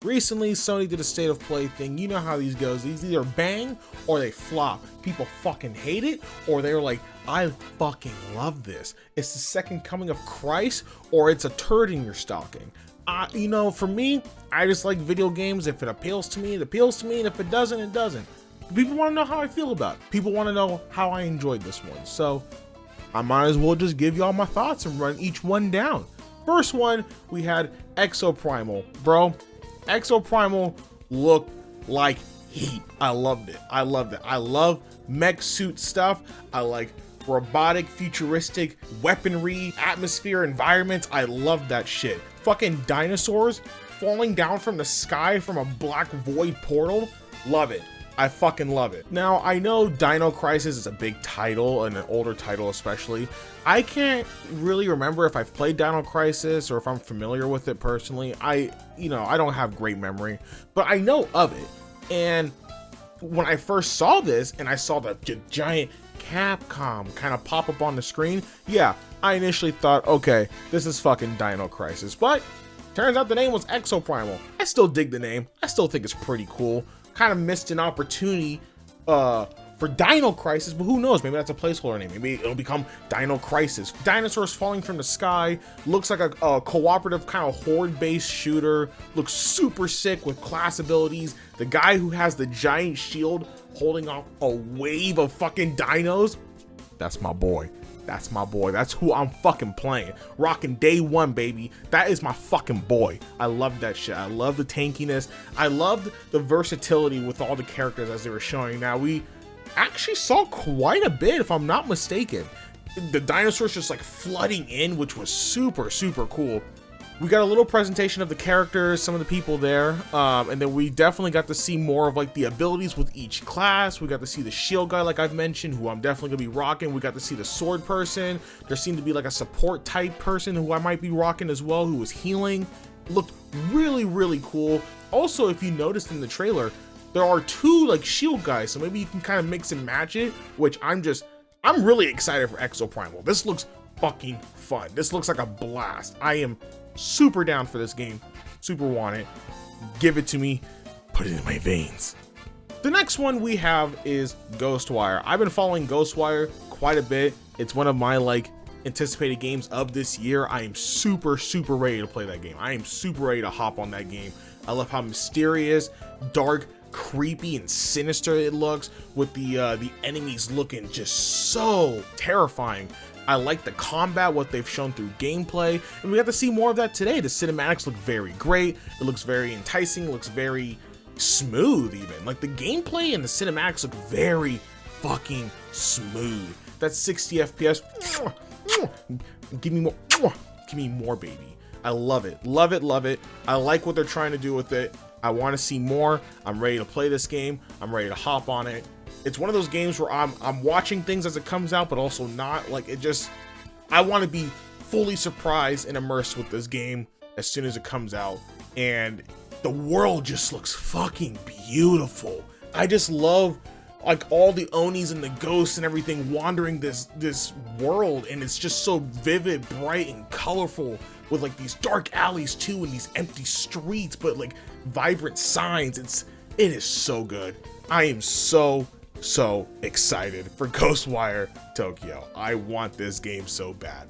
Recently, Sony did a state of play thing. You know how these goes. These either bang or they flop. People fucking hate it, or they're like, I fucking love this. It's the second coming of Christ, or it's a turd in your stocking. You know, for me, I just like video games. If it appeals to me, it appeals to me, and if it doesn't, it doesn't. People want to know how I feel about it. People want to know how I enjoyed this one. So I might as well just give y'all my thoughts and run each one down. First one, we had Exoprimal. Bro, Exoprimal looked like heat. I loved it. I loved it. I love mech suit stuff. I like robotic, futuristic weaponry, atmosphere, environments. I love that shit. Fucking dinosaurs falling down from the sky from a black void portal. Love it. I fucking love it. Now, I know Dino Crisis is a big title, and an older title especially. I can't really remember if I've played Dino Crisis or if I'm familiar with it personally. I don't have great memory, but I know of it. And when I first saw this and I saw the giant Capcom kind of pop up on the screen, yeah, I initially thought, okay, this is fucking Dino Crisis. But turns out the name was Exoprimal. I still dig the name. I still think it's pretty cool. Kind of missed an opportunity for Dino Crisis, but who knows? Maybe that's a placeholder name. Maybe it'll become Dino Crisis. Dinosaurs falling from the sky. Looks like a cooperative kind of horde-based shooter. Looks super sick with class abilities. The guy who has the giant shield holding off a wave of fucking dinos. That's my boy. That's my boy. That's who I'm fucking playing. Rocking day one, baby. That is my fucking boy. I love that shit. I love the tankiness. I loved the versatility with all the characters as they were showing. Now, we actually saw quite a bit, if I'm not mistaken. The dinosaurs just like flooding in, which was super, super cool. We got a little presentation of the characters, some of the people there, and then we definitely got to see more of like the abilities with each class. We got to see the shield guy, like I've mentioned, who I'm definitely gonna be rocking. We got to see the sword person. There seemed to be like a support type person who I might be rocking as well, who was healing. Looked really, really cool. Also, if you noticed in the trailer, there are two like shield guys, so maybe you can kind of mix and match it, which I'm really excited for Exoprimal. This looks fucking fun. This looks like a blast. I am super down for this game. Super want it. Give it to me. Put it in my veins. The next one we have is Ghostwire. I've been following Ghostwire quite a bit. It's one of my like anticipated games of this year. I am super, super ready to play that game. I am super ready to hop on that game. I love how mysterious, dark, creepy, and sinister it looks, with the enemies looking just so terrifying. I like the combat, what they've shown through gameplay, and we got to see more of that today. The cinematics look very great. It looks very enticing, looks very smooth even. Like the gameplay and the cinematics look very fucking smooth. That's 60 FPS. Give me more, baby. I love it. Love it, love it. I like what they're trying to do with it. I want to see more. I'm ready to play this game. I'm ready to hop on it. It's one of those games where I'm watching things as it comes out, but also not. Like, I want to be fully surprised and immersed with this game as soon as it comes out. And the world just looks fucking beautiful. I just love like all the Onis and the ghosts and everything wandering this world, and it's just so vivid, bright, and colorful, with like these dark alleys too, and these empty streets, but like vibrant signs. It is so good. I am so excited for Ghostwire Tokyo. I want this game so bad.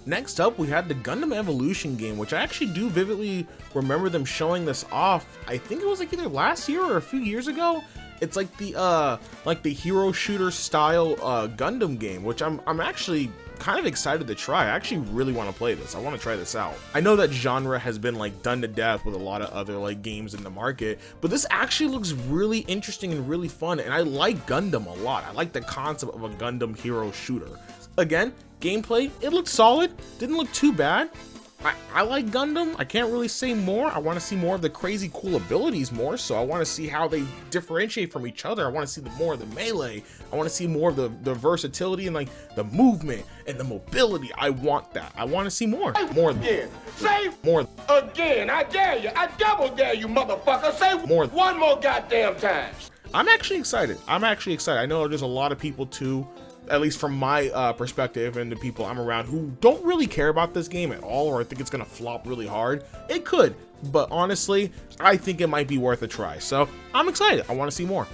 Next up, we had the Gundam Evolution game, which I actually do vividly remember them showing this off. I think it was like either last year or a few years ago. It's like the hero shooter style Gundam game, which I'm actually kind of excited to try. I actually really want to play this. I want to try this out. I know that genre has been like done to death with a lot of other like games in the market, but this actually looks really interesting and really fun, and I like Gundam a lot. I like the concept of a Gundam hero shooter. Again, gameplay, it looked solid. Didn't look too bad. I like Gundam. I can't really say more. I want to see more of the crazy cool abilities more, so I want to see how they differentiate from each other. I want to see more of the melee. I want to see more of the versatility and like the movement and the mobility. I want that. I want to see more. More again. Say more again. I dare you. I double dare you, motherfucker. Say more. One more goddamn time. I'm actually excited. I know there's a lot of people too, at least from my perspective and the people I'm around, who don't really care about this game at all, or I think it's gonna flop really hard. It could. but honestly, I think it might be worth a try. So I'm excited. I want to see more.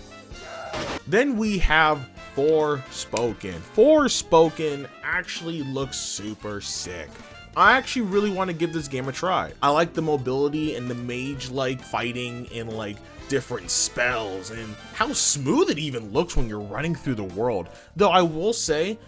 Then we have Forspoken. Forspoken actually looks super sick. I actually really want to give this game a try. I like the mobility and the mage-like fighting and like different spells and how smooth it even looks when you're running through the world. Though I will say,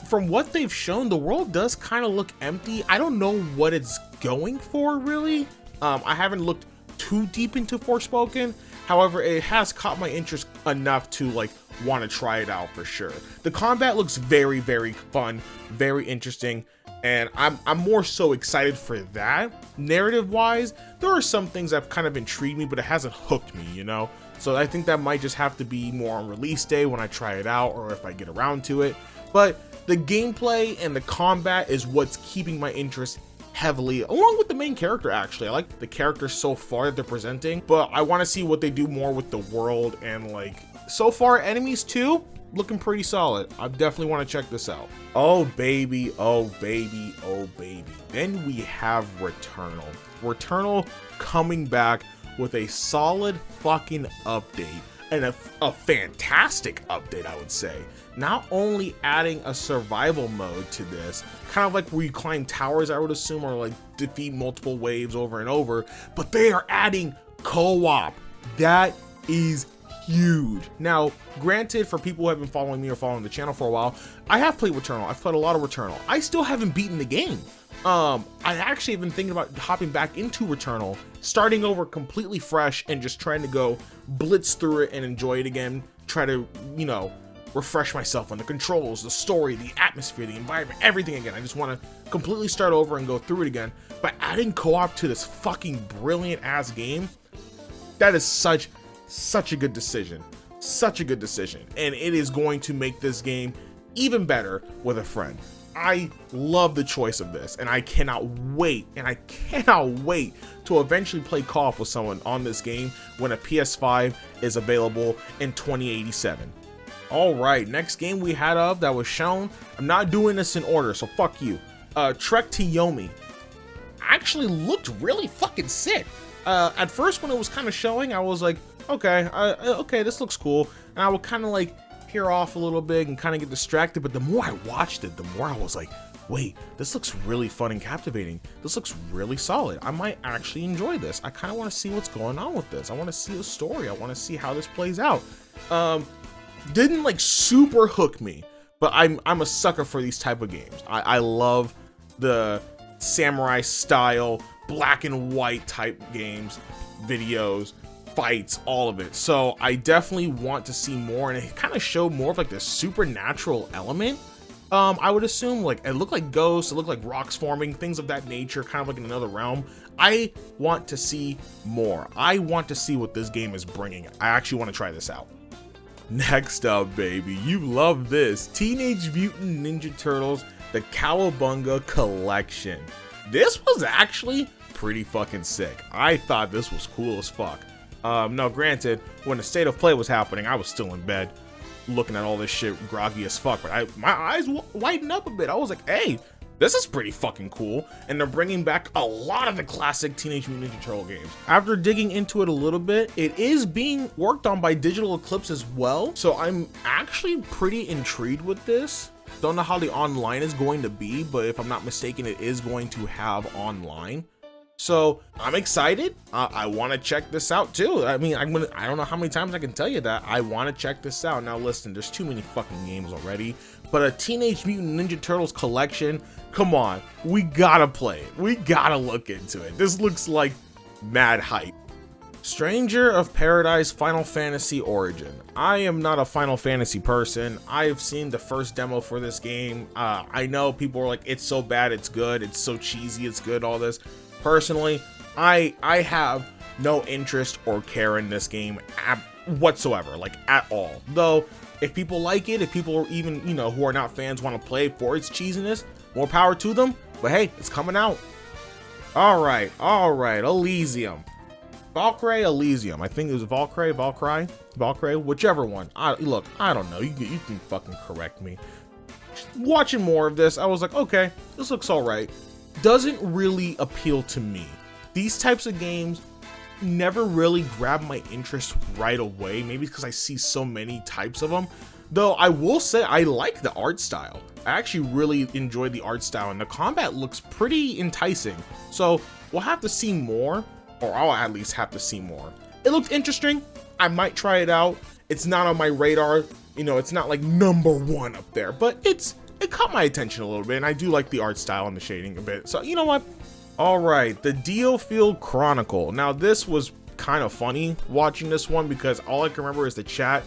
from what they've shown, the world does kind of look empty. I don't know what it's going for really. I haven't looked too deep into Forspoken. However, it has caught my interest enough to like want to try it out for sure. The combat looks very, very fun, very interesting, and I'm more so excited for that. Narrative wise, there are some things that have kind of intrigued me, but it hasn't hooked me, you know? So I think that might just have to be more on release day when I try it out or if I get around to it. But the gameplay and the combat is what's keeping my interest heavily, along with the main character. Actually, I like the characters so far that they're presenting, but I want to see what they do more with the world. And like, so far, enemies too looking pretty solid. I definitely want to check this out. Oh baby, oh baby, oh baby. Then we have Returnal coming back with a solid fucking update, and a fantastic update, I would say. Not only adding a survival mode to this, kind of like where you climb towers, I would assume, or like defeat multiple waves over and over, but they are adding co-op. That is huge. Now, granted, for people who have been following me or following the channel for a while, I have played Returnal. I've played a lot of Returnal. I still haven't beaten the game. I actually have been thinking about hopping back into Returnal, starting over completely fresh and just trying to go blitz through it and enjoy it again. Try to, you know, refresh myself on the controls, the story, the atmosphere, the environment, everything again. I just want to completely start over and go through it again. But adding co-op to this fucking brilliant ass game, that is such a good decision. Such a good decision. And it is going to make this game even better with a friend. I love the choice of this, and I cannot wait to eventually play co-op with someone on this game when a PS5 is available in 2087. All right, next game we had that was shown. I'm not doing this in order, so fuck you. Trek to Yomi actually looked really fucking sick. At first when it was kind of showing, I was like, okay, this looks cool, and I would kind of like peer off a little bit and kind of get distracted. But the more I watched it, the more I was like, wait, this looks really fun and captivating. This looks really solid. I might actually enjoy this. I kind of want to see what's going on with this. I want to see the story. I want to see how this plays out. Didn't like super hook me, but I'm a sucker for these type of games. I love the samurai style, black and white type games, videos, fights, all of it. So I definitely want to see more, and it kind of showed more of like the supernatural element. I would assume, like, it looked like ghosts, it looked like rocks forming, things of that nature, kind of like in another realm. I want to see more. I want to see what this game is bringing. I actually want to try this out. Next up, baby, you love this. Teenage Mutant Ninja Turtles, the Cowabunga Collection. This was actually pretty fucking sick. I thought this was cool as fuck. No, granted, when the state of play was happening, I was still in bed looking at all this shit groggy as fuck, but my eyes widened up a bit. I was like, hey, this is pretty fucking cool. And they're bringing back a lot of the classic Teenage Mutant Ninja Turtle games. After digging into it a little bit, it is being worked on by Digital Eclipse as well. So I'm actually pretty intrigued with this. Don't know how the online is going to be, but if I'm not mistaken, it is going to have online. So I'm excited. I want to check this out too. I mean, I don't know how many times I can tell you that. I want to check this out. Now listen, there's too many fucking games already, but a Teenage Mutant Ninja Turtles collection, come on, we gotta play it. We gotta look into it. This looks like mad hype. Stranger of Paradise Final Fantasy Origin. I am not a Final Fantasy person. I've seen the first demo for this game. I know people are like, it's so bad, it's good, it's so cheesy, it's good, all this. Personally, I have no interest or care in this game whatsoever, like at all. Though, if people like it, if people are even, you know, who are not fans want to play for its cheesiness, more power to them. But hey, it's coming out. All right, Elysium. Valkyrie Elysium. I think it was Valkyrie, whichever one. Look, I don't know. You can fucking correct me. Watching more of this, I was like, okay, this looks all right. Doesn't really appeal to me. these types of games never really grab my interest right away. Maybe because I see so many types of them. Though I will say I like the art style. I actually really enjoyed the art style, and the combat looks pretty enticing. So we'll have to see more, or I'll at least have to see more. It looked interesting. I might try it out. It's not on my radar. You know, it's not like #1 up there, but it caught my attention a little bit, and I do like the art style and the shading a bit. So you know what? All right, the Diofield Chronicle. Now this was kind of funny watching this one because all I can remember is the chat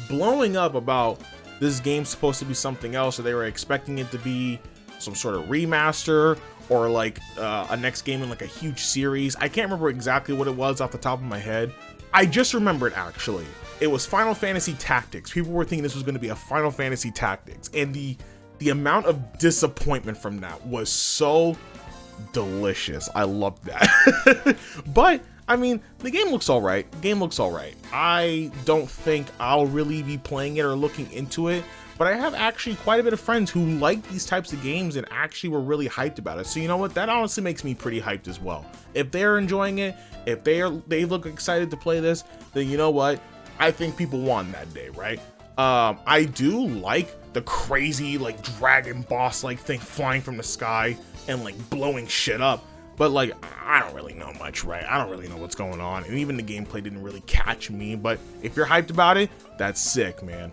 blowing up about this game's supposed to be something else, or they were expecting it to be some sort of remaster or like a next game in like a huge series. I can't remember exactly what it was off the top of my head. I just remembered actually. It was Final Fantasy Tactics. People were thinking this was going to be a Final Fantasy Tactics, and the amount of disappointment from that was so delicious. I loved that. But I mean, the game looks all right. I don't think I'll really be playing it or looking into it, but I have actually quite a bit of friends who like these types of games and actually were really hyped about it. So you know what? That honestly makes me pretty hyped as well. If they're enjoying it, if they look excited to play this, then you know what? I think people won that day, right? I do like the crazy like dragon boss like thing flying from the sky and like blowing shit up. But like, I don't really know much, right? I don't really know what's going on. And even the gameplay didn't really catch me. But if you're hyped about it, that's sick, man.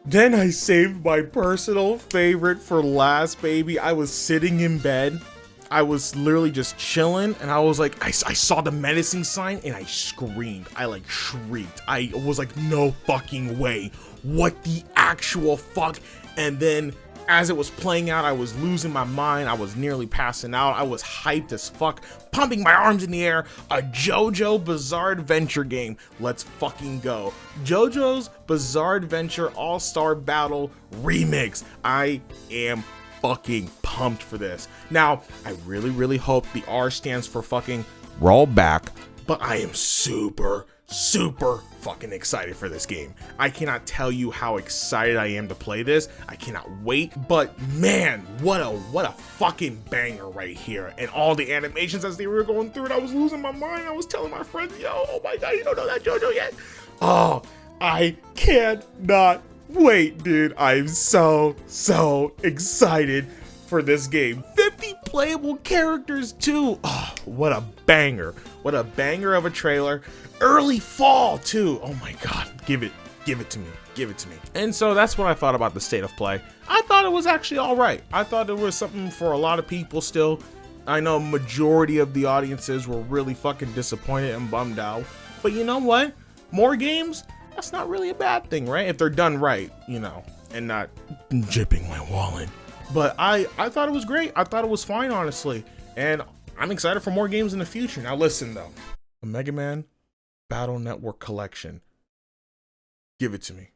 Then I saved my personal favorite for last, baby. I was sitting in bed. I was literally just chilling. And I was like, I saw the menacing sign and I screamed. I like shrieked. I was like, no fucking way. What the actual fuck? And then as it was playing out, I was losing my mind. I was nearly passing out. I was hyped as fuck, pumping my arms in the air. A JoJo Bizarre Adventure game. Let's fucking go. JoJo's Bizarre Adventure All-Star Battle Remix. I am fucking pumped for this. Now, I really, really hope the R stands for fucking roll back, but I am super fucking excited for this game. I cannot tell you how excited I am to play this. I cannot wait, but man, what a fucking banger right here. And all the animations as they were going through it, I was losing my mind. I was telling my friends, yo, oh my god, you don't know that JoJo yet? Oh, I cannot wait, dude. I'm so excited for this game. 50 playable characters too. Oh, what a banger. What a banger of a trailer. Early fall too. Oh my god. Give it to me. Give it to me. And so that's what I thought about the state of play. I thought it was actually all right. I thought there was something for a lot of people still. I know majority of the audiences were really fucking disappointed and bummed out. But you know what? More games, that's not really a bad thing, right? If they're done right, you know, and not jipping my wallet. But I thought it was great. I thought it was fine, honestly. And I'm excited for more games in the future. Now listen though, the Mega Man Battle Network Collection. Give it to me.